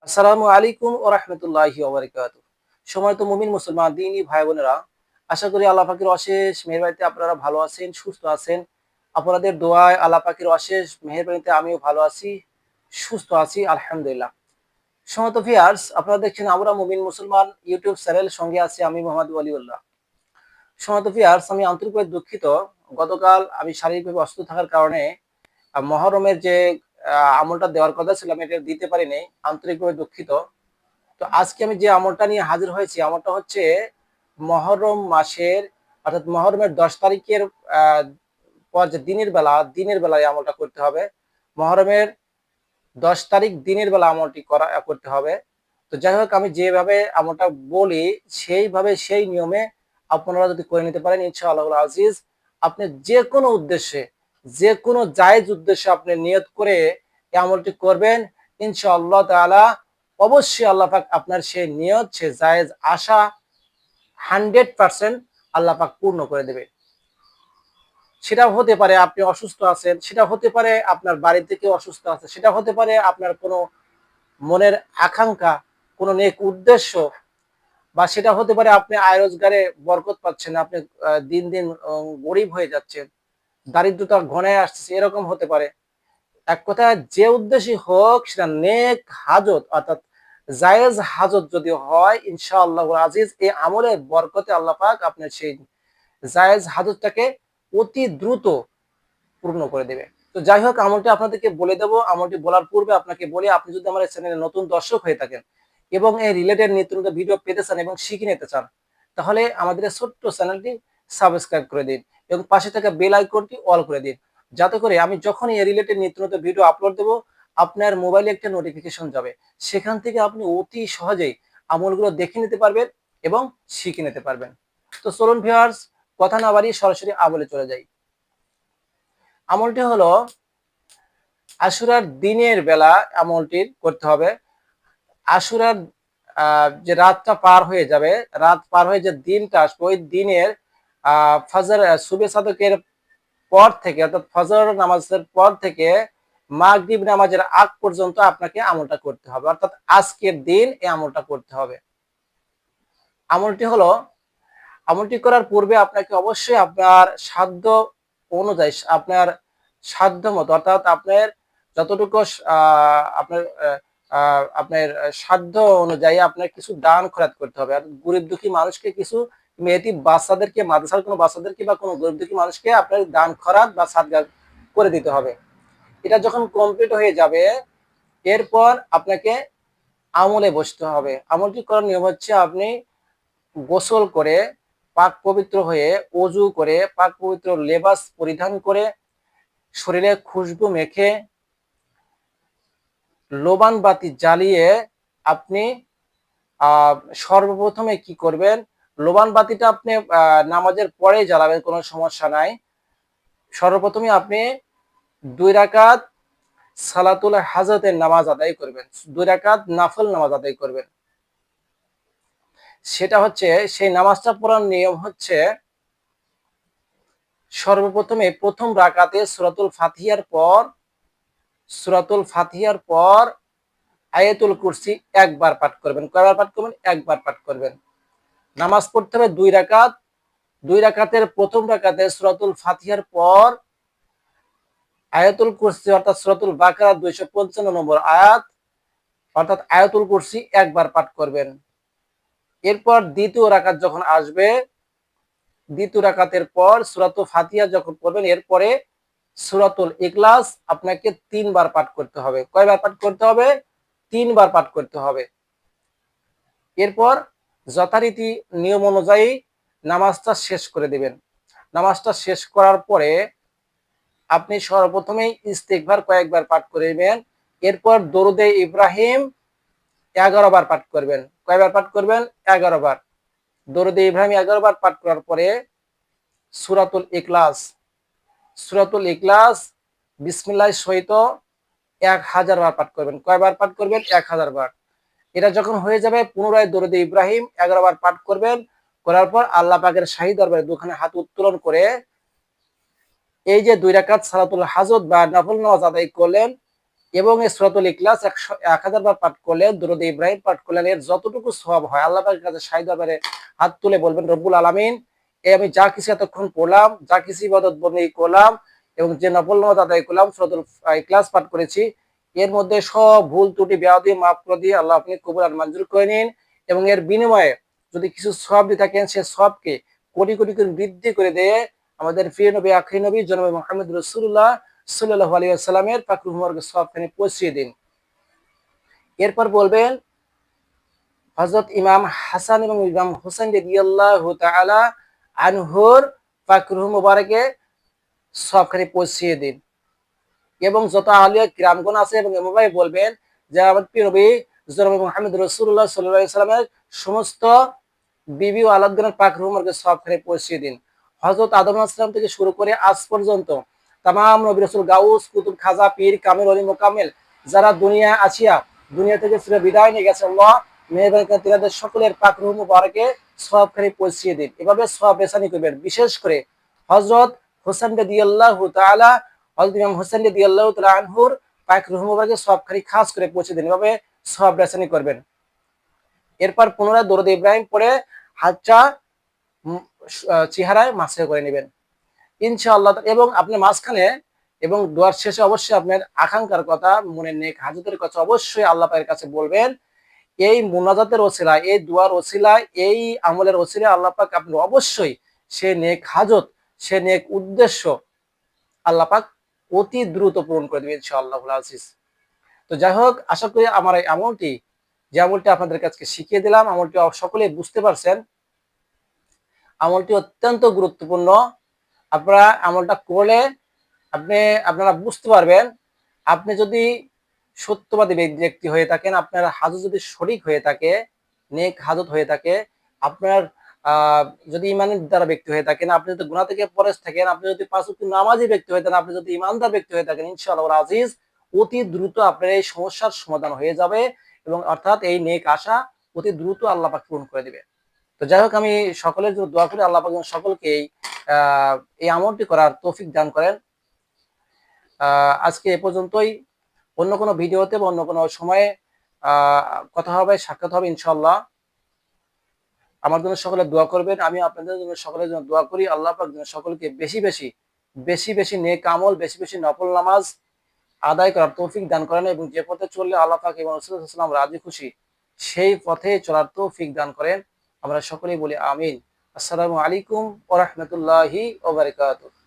আসসালামু আলাইকুম ওয়া রাহমাতুল্লাহি ওয়া বারাকাতুহু। সম্মানিত মুমিন মুসলমান দিনী ভাই বোনেরা, আশা করি আল্লাহ পাকের অশেষ মেহেরবানিতে আপনারা ভালো আছেন, সুস্থ আছেন। আপনাদের দোয়ায় আল্লাহ পাকের অশেষ মেহেরবানিতে আমিও ভালো আছি, সুস্থ আছি আলহামদুলিল্লাহ। সম্মানিত ভিউয়ার্স, আপনারা দেখছেন আমরা মুমিন মুসলমান ইউটিউব চ্যানেল, সঙ্গে আছি আমি মোহাম্মদ ওয়ালিউল্লাহ। সম্মানিত ভিউয়ার্স, আমি আন্তরিকভাবে দুঃখিত। গতকাল আমি শারীরিকভাবে অসুস্থ থাকার কারণে মহরমের যে আমলটা দেওয়ার কথা ছিল আমি এটা দিতে পারি নাই। আন্তরিকভাবে দুঃখিত। তো আজকে আমি যে আমলটা নিয়ে হাজির হয়েছি, আমলটা হচ্ছে মহরম মাসের অর্থাৎ মহরমের 10 তারিখের পর যে দিনের বেলায় আমলটা করতে হবে। মহরমের 10 তারিখ দিনের বেলা আমলটি করতে হবে। তো যাই হোক, আমি যেভাবে আমলটা বলি সেইভাবে সেই নিয়মে আপনারা যদি করে নিতে পারেন ইনশাআল্লাহুল আজিজ, আপনি যে কোনো উদ্দেশ্যে, যে কোনো জায়েজ উদ্দেশ্যে আপনি নিয়ত করে এই আমলটি করবেন, ইনশাআল্লাহ তাআলা অবশ্যই আল্লাহ পাক আপনার সেই নিয়ত, সে জায়েজ আশা 100% আল্লাহ পাক পূর্ণ করে দেবে। সেটা হতে পারে আপনি অসুস্থ আছেন, সেটা হতে পারে আপনার বাড়িতে কেউ অসুস্থ আছে, সেটা হতে পারে আপনার কোনো মনের আকাঙ্ক্ষা, কোনো নেক উদ্দেশ্য, বা সেটা হতে পারে আপনি আয় রোজগারে বরকত পাচ্ছেন, আপনি দিন দিন গরিব হয়ে যাচ্ছেন, দারিদ্রতা ঘনায় আসছে, এরকম হতে পারে। এক কথায় যে উদ্দেশ্যই হোক, সেটা নেক হাজত অর্থাৎ জায়েজ হাজত যদি হয়, ইনশাআল্লাহুল আজিজ এই আমলের বরকতে আল্লাহ পাক আপনার সেই জায়েজ হাজতটাকে অতি দ্রুত পূর্ণ করে দেবে। তো যাই হোক, আমলটি আপনাদেরকে বলে দেবো। আমলটি বলার পূর্বে আপনাকে বলি, আপনি যদি আমার চ্যানেলে নতুন দর্শক হয়ে থাকেন এবং এই রিলেটেড নিত্য নতুন ভিডিও পেতে চান এবং শিখে নিতে চান, তাহলে আমাদের এই ছোট্ট চ্যানেলটি সাবস্ক্রাইব করে দিন এবং পাশে থাকা বেল আইকনটি অল করে দিন, যাতে করে আমি যখনই এই রিলেটেড নিত্য নতুন ভিডিও আপলোড দেবো, আপনার মোবাইলে একটা নোটিফিকেশন যাবে। সেখান থেকে আপনি অতি সহজেই আমলগুলো দেখে নিতে পারবেন এবং শিখে নিতে পারবেন। তো চলুন ভিউয়ার্স, কথা না বাড়িয়ে সরাসরি আমলে চলে যাই। আমলটি হলো আশুরার দিনের বেলা আমলটি করতে হবে। আশুরার যে রাতটা পার হয়ে যাবে, রাত পার হয়ে যে দিনটা আসবে, ওই দিনের ফজর সুবে সাদকের পর থেকে অর্থাৎ ফজর নামাজের পর থেকে মাগরিব নামাজের আগ পর্যন্ত আপনাকে আমলটা করতে হবে, অর্থাৎ আজকের দিন এই আমলটা করতে হবে। আমলটি হলো, আমলটি করার পূর্বে আপনাকে অবশ্যই আপনার সাধ্য অনুযায়ী, আপনার সাধ্য মতো অর্থাৎ আপনার যতটুকু আপনার আপনার সাধ্য অনুযায়ী আপনার কিছু দান খয়রাত করতে হবে। আর গরিব দুঃখী মানুষকে কিছু, মেয়েটি বাচ্চাদেরকে, মাদ্রাসার কোনো বাচ্চাদেরকে বা কোনো গরিব দুঃখী মানুষকে আপনার দান খয়রাত বা সাদকা করে দিতে হবে। এটা যখন কমপ্লিট হয়ে যাবে, এরপর আপনাকে আমলে বসতে হবে। আমলটি করার নিয়ম হচ্ছে, আপনি গোসল করে পাক পবিত্র হয়ে, অজু করে পাক পবিত্র লেবাস পরিধান করে, শরীরে খুশবু মেখে, লোবান বাতি জ্বালিয়ে আপনি সর্বপ্রথমে কি করবেন, লোবান বাতিটা আপনি নামাজের পরে জ্বালাবেন, কোনো সমস্যা নাই। সর্বপ্রথমে আপনি 2 রাকাত সালাতুল হাজতের নামাজ আদায় করবেন, 2 রাকাত নাফল নামাজ আদায় করবেন। সেটা হচ্ছে, সেই নামাজটা পড়ার নিয়ম হচ্ছে, সর্বপ্রথমে প্রথম রাকাতে সূরাতুল ফাতিহার পর আয়াতুল কুরসি একবার পাঠ করবেন। কয়বার পাঠ করবেন? একবার পাঠ করবেন। নামাজ পড়তে হবে 2 রাকাত। 2 রাকাতের প্রথম রাকাতে সূরাতুল ফাতিহার পর আয়াতুল কুরসি অর্থাৎ সূরাতুল বাকারা 255 নম্বর আয়াত অর্থাৎ আয়াতুল কুরসি একবার পাঠ করবেন। এরপর দ্বিতীয় রাকাত যখন আসবে, দ্বিতীয় রাকাতের পর সূরাতুল ফাতিহা যখন পড়বেন, এরপরে সূরাতুল ইখলাস আপনাকে 3বার পাঠ করতে হবে। কয়বার পাঠ করতে হবে? 3বার পাঠ করতে হবে। এরপর যথারীতি নিয়ম অনুযায়ী নামাজটা শেষ করে দিবেন। নামাজটা শেষ করার পরে আপনি সর্বপ্রথমেই ইস্তিগফার কয়েকবার পাঠ করবেন। এরপর দরুদে ইব্রাহিম 11 বার পাঠ করবেন। কয়বার পাঠ করবেন? 11 বার। দরুদে ইব্রাহিম 11 বার পাঠ করার পরে সূরাতুল ইখলাস, সূরাতুল ইখলাস বিসমিল্লাহির সহিত 1000 বার পাঠ করবেন। কয়বার পাঠ করবেন? 1000 বার। এটা যখন হয়ে যাবে, পুনরায় দরুদে ইব্রাহিম 11 বার পাঠ করবেন। করার পর আল্লাহ পাকের শাহী দরবারে দুখানে হাত উত্তোলন করে, এই যে 2 রাকাত সালাতুল হাজত বা নফল নামাজ আদায় করলেন, এবং এই সূরাতুল ইখলাস 1000 বার পাঠ করলে, দরুদ ইব্রাহিম পাঠ করলে এর যতটুকু সওয়াব হয় আল্লাহ পাকের কাছে শাহী দরবারে হাত তুলে বলবেন, রব্বুল আলামিন, এই আমি যা কিছু এতক্ষণ পড়লাম, যা কিছু ইবাদত বন্দেগী করলাম এবং যে নফল নামাজ আদায় করলাম, সূরাতুল ইখলাস পাঠ করেছি, এর মধ্যে সব ভুল ত্রুটি বেয়াদবি মাফ করে দিয়ে আল্লাহ আপনি কবুল আর মঞ্জুর করে নিন, এবং এর বিনিময়ে যদি কিছু সওয়াব দিয়ে থাকেন সে সওয়াবকে কোটি কোটি করে বৃদ্ধি করে দিয়ে আমাদের প্রিয় নবী আখির নবী জনাবে মুহাম্মদ রাসূলুল্লাহ সাল্লাল্লাহু আলাইহি ওয়াসাল্লামের পাক রুহ মুবারকের সওয়াবখানি পৌঁছিয়ে দিন। এরপর বলবেন, হযরত ইমাম হাসান এবং ইমাম হোসেন রাদিয়াল্লাহু তাআলা আনহুর পাক রুহ মুবারকে সওয়াবখানি পৌঁছিয়ে দিন। এবং যত আউলিয়া কিরামগণ আছে এবং এভাবে বলবেন যে আমাদের প্রিয় নবী জনাবে মুহাম্মদ রাসূলুল্লাহ সাল্লাল্লাহু আলাইহি ওয়াসাল্লামের সমস্ত বিবি ও আওলাদগণের পাক রুহ মুবারকে সওয়াবখানি পৌঁছিয়ে দিন। হযরত আদম আলাইহিস সালাম থেকে শুরু করে আজ পর্যন্ত তামাম নবী রাসূল, গাউস, কুতুব, খাজা, পীর, কামিল, ওলি, মোকাম্মেল যারা দুনিয়ায় আসিয়া দুনিয়া থেকে চির বিদায় নিয়ে গেছে, আল্লাহ মেহেরবানি করে তিনাদের সকলের পাক রুহ মুবারকে সওয়াবখানি পৌঁছিয়ে দিন। এভাবে সওয়াব বেসানি করবেন। বিশেষ করে হযরত হোসেন রাদিয়াল্লাহু তাআলা, হযরত ইমাম হোসেন রাদিয়াল্লাহু তাআলা আনহুর পাক রুহ মুবারকে সওয়াবখানি খাস করে পৌঁছে দিন। এভাবে সওয়াব বেসানি করবেন। এরপর পুনরায় দরুদ ইব্রাহিম পড়ে হাতটা চেহারায় মাসে করে নেবেন ইনশাআল্লাহ। এবং আপনি মাঝখানে এবং দোয়ার শেষে অবশ্যই আপনার আকাঙ্ক্ষার কথা, মনের নেক হাজতের কথা অবশ্যই আল্লাহ পাকের কাছে বলবেন। এই মুনাজাতের ওসিলায়, এই দুয়ার ওসিলায়, এই আমলের ওসিলায় আল্লাহ পাক আপনি অবশ্যই সে নেক হাজত, সে নেক উদ্দেশ্য আল্লাহ পাক অতি দ্রুত পূরণ করে দেবেন ইনশাআল্লাহুল আজিজ। তো যাই হোক, আশা করি আমার এই আমলটি, যে আমলটি আপনাদের কাছে শিখিয়ে দিলাম, আমলটি সকলেই বুঝতে পারছেন। আমলটি অত্যন্ত গুরুত্বপূর্ণ। আপনারা আমলটা করলে আপনারা বুঝতে পারবেন, আপনি যদি সত্যবাদী ব্যক্তি হয়ে থাকেন, আপনার হাজত যদি সঠিক হয়ে থাকে, নেক হাজত হয়ে থাকে, আপনার যদি ইমানের দ্বারা ব্যক্তি হয়ে থাকেন, আপনি যদি গুনাহ থেকে পরেজ থাকেন, আপনি যদি পাঁচ ওয়াক্ত নামাজি ব্যক্তি হয়ে থাকেন, আপনি যদি ইমানদার ব্যক্তি হয়ে থাকেন, ইনশাআল্লাহ আজিজ অতি দ্রুত আপনার এই সমস্যার সমাধান হয়ে যাবে, এবং অর্থাৎ এই নেক আশা অতি দ্রুত আল্লাহ পাক পূরণ করে দিবে। তো যাই হোক, আমি সকলের জন্য দোয়া করি আল্লাহ পাক সকলকে এই আমলটি করার তৌফিক দান করেন। আজকে এ পর্যন্তই। অন্য কোনো ভিডিওতে বা অন্য কোনো সময়ে কথা হবে, সাক্ষাৎ হবে ইনশাআল্লাহ। আমার জন্য সকলে দোয়া করবেন, আমি আপনাদের জন্য সকলের জন্য দোয়া করি। আল্লাহ পাক যেন সকলকে বেশি বেশি নেক আমল, বেশি বেশি নফল নামাজ আদায় করার তৌফিক দান করেন, এবং যে পথে চললে আল্লাহ পাক এবং রাসূল সাল্লাল্লাহু আলাইহি ওয়াসাল্লাম রাজি খুশি সেই পথে চলার তৌফিক দান করেন। আমরা সকলেই বলি আমিন। আসসালামু আলাইকুম ওয়া রাহমাতুল্লাহি ওয়া বারাকাতুহু।